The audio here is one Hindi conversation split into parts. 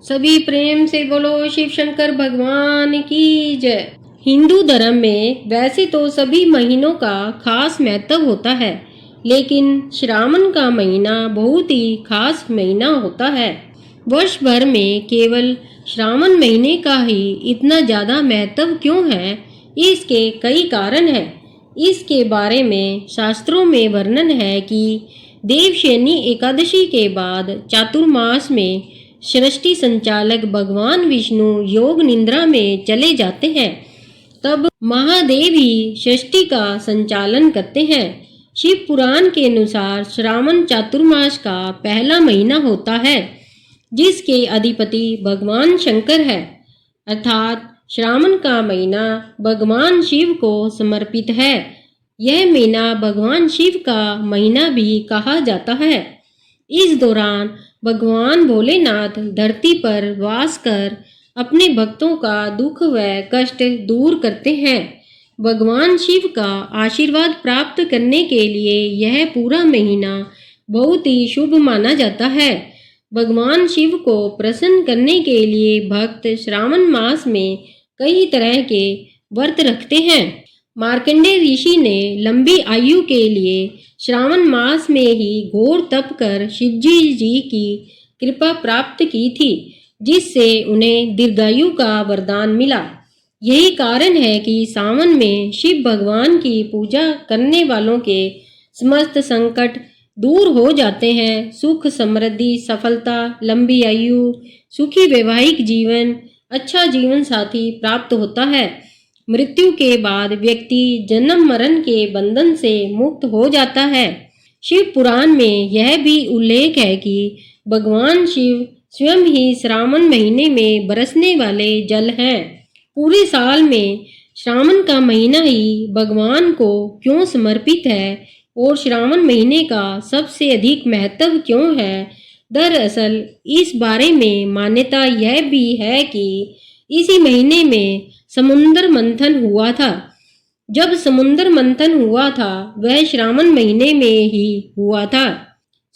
सभी प्रेम से बोलो शिव शंकर भगवान की जय। हिंदू धर्म में वैसे तो सभी महीनों का खास महत्व होता है, लेकिन श्रावण का महीना बहुत ही खास महीना होता है। वर्ष भर में केवल श्रावण महीने का ही इतना ज़्यादा महत्व क्यों है? इसके कई कारण हैं। इसके बारे में शास्त्रों में वर्णन है कि देवशयनी एकादशी के बाद चातुर्मास में सृष्टि संचालक भगवान विष्णु योग निद्रा में चले जाते हैं। तब महादेव ही सृष्टि का संचालन करते हैं। शिव पुराण के अनुसार श्रावण चातुर्मास का पहला महीना होता है, जिसके अधिपति भगवान शंकर है। अर्थात श्रावण का महीना भगवान शिव को समर्पित है। यह महीना भगवान शिव का महीना भी कहा जाता है। इस दौरान भगवान भोलेनाथ धरती पर वास कर अपने भक्तों का दुख व कष्ट दूर करते हैं। भगवान शिव का आशीर्वाद प्राप्त करने के लिए यह पूरा महीना बहुत ही शुभ माना जाता है। भगवान शिव को प्रसन्न करने के लिए भक्त श्रावण मास में कई तरह के व्रत रखते हैं। मार्कंडेय ऋषि ने लंबी आयु के लिए श्रावण मास में ही घोर तप कर शिवजी जी की कृपा प्राप्त की थी, जिससे उन्हें दीर्घायु का वरदान मिला। यही कारण है कि सावन में शिव भगवान की पूजा करने वालों के समस्त संकट दूर हो जाते हैं। सुख, समृद्धि, सफलता, लंबी आयु, सुखी वैवाहिक जीवन, अच्छा जीवन साथी प्राप्त होता है। मृत्यु के बाद व्यक्ति जन्म मरण के बंधन से मुक्त हो जाता है। शिव पुराण में यह भी उल्लेख है कि भगवान शिव स्वयं ही श्रावण महीने में बरसने वाले जल हैं। पूरे साल में श्रावण का महीना ही भगवान को क्यों समर्पित है और श्रावण महीने का सबसे अधिक महत्व क्यों है? दरअसल इस बारे में मान्यता यह भी है कि इसी महीने में समुद्र मंथन हुआ था। जब समुद्र मंथन हुआ था वह श्रावण महीने में ही हुआ था।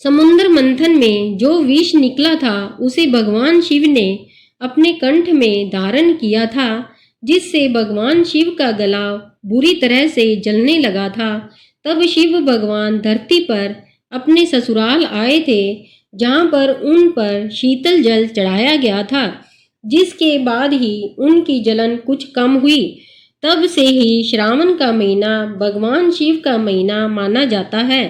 समुद्र मंथन में जो विष निकला था उसे भगवान शिव ने अपने कंठ में धारण किया था, जिससे भगवान शिव का गला बुरी तरह से जलने लगा था। तब शिव भगवान धरती पर अपने ससुराल आए थे, जहां पर उन पर शीतल जल चढ़ाया गया था, जिसके बाद ही उनकी जलन कुछ कम हुई। तब से ही श्रावण का महीना भगवान शिव का महीना माना जाता है।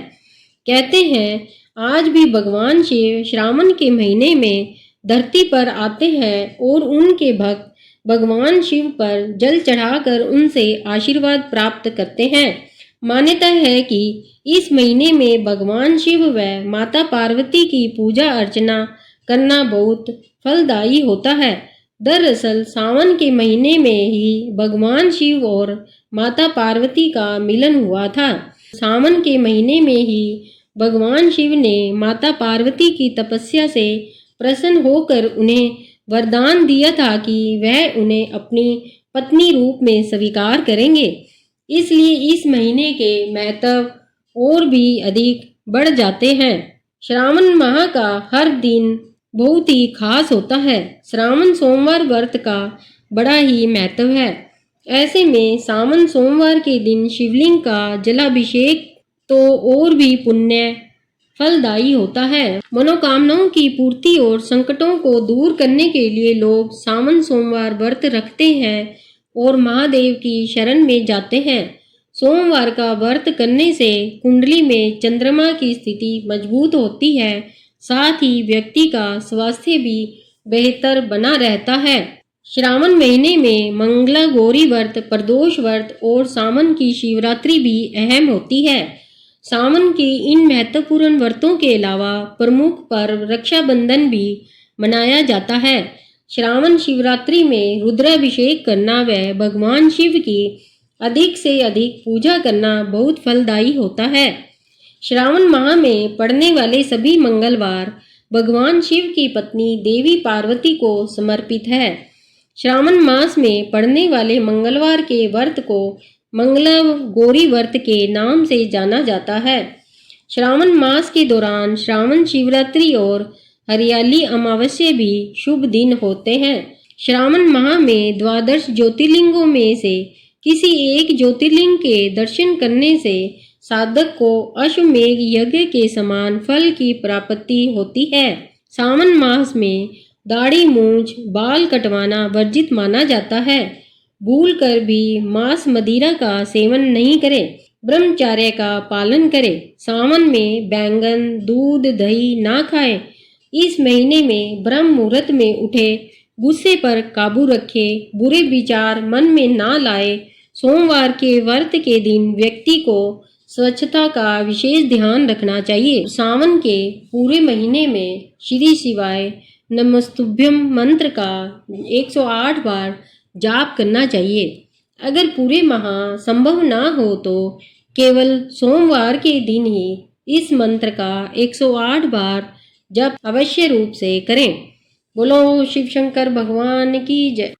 कहते हैं आज भी भगवान शिव श्रावण के महीने में धरती पर आते हैं और उनके भक्त भगवान शिव पर जल चढ़ाकर उनसे आशीर्वाद प्राप्त करते हैं। मान्यता है कि इस महीने में भगवान शिव व माता पार्वती की पूजा अर्चना करना बहुत फलदायी होता है। दरअसल सावन के महीने में ही भगवान शिव और माता पार्वती का मिलन हुआ था। सावन के महीने में ही भगवान शिव ने माता पार्वती की तपस्या से प्रसन्न होकर उन्हें वरदान दिया था कि वह उन्हें अपनी पत्नी रूप में स्वीकार करेंगे। इसलिए इस महीने के महत्व और भी अधिक बढ़ जाते हैं। श्रावण माह का हर दिन बहुत ही खास होता है। श्रावण सोमवार व्रत का बड़ा ही महत्व है। ऐसे में सावन सोमवार के दिन शिवलिंग का जलाभिषेक तो और भी पुण्य फलदायी होता है। मनोकामनाओं की पूर्ति और संकटों को दूर करने के लिए लोग सावन सोमवार व्रत रखते हैं और महादेव की शरण में जाते हैं। सोमवार का व्रत करने से कुंडली में चंद्रमा की स्थिति मजबूत होती है, साथ ही व्यक्ति का स्वास्थ्य भी बेहतर बना रहता है। श्रावण महीने में मंगला गौरी व्रत, प्रदोष व्रत और सावन की शिवरात्रि भी अहम होती है। सावन के इन महत्वपूर्ण व्रतों के अलावा प्रमुख पर्व रक्षाबंधन भी मनाया जाता है। श्रावण शिवरात्रि में रुद्राभिषेक करना व भगवान शिव की अधिक से अधिक पूजा करना बहुत फलदायी होता है। श्रावण माह में पड़ने वाले सभी मंगलवार भगवान शिव की पत्नी देवी पार्वती को समर्पित है। श्रावण मास में पड़ने वाले मंगलवार के व्रत को मंगला गौरी व्रत के नाम से जाना जाता है। श्रावण मास के दौरान श्रावण शिवरात्रि और हरियाली अमावस्या भी शुभ दिन होते हैं। श्रावण माह में द्वादश ज्योतिर्लिंगों में से किसी एक ज्योतिर्लिंग के दर्शन करने से साधक को अश्वमेघ यज्ञ के समान फल की प्राप्ति होती है। सावन मास में दाढ़ी मूंछ बाल कटवाना वर्जित माना जाता है। भूल कर भी मांस मदिरा का सेवन नहीं करें, ब्रह्मचर्य का पालन करें। सावन में बैंगन दूध दही ना खाएं। इस महीने में ब्रह्म मुहूर्त में उठे, गुस्से पर काबू रखे, बुरे विचार मन में ना लाए। सोमवार के व्रत के दिन व्यक्ति को स्वच्छता का विशेष ध्यान रखना चाहिए। सावन के पूरे महीने में श्री शिवाय नमस्तुभ्यम मंत्र का 108 बार जाप करना चाहिए। अगर पूरे माह संभव ना हो तो केवल सोमवार के दिन ही इस मंत्र का 108 बार जप अवश्य रूप से करें। बोलो शिव शंकर भगवान की जय।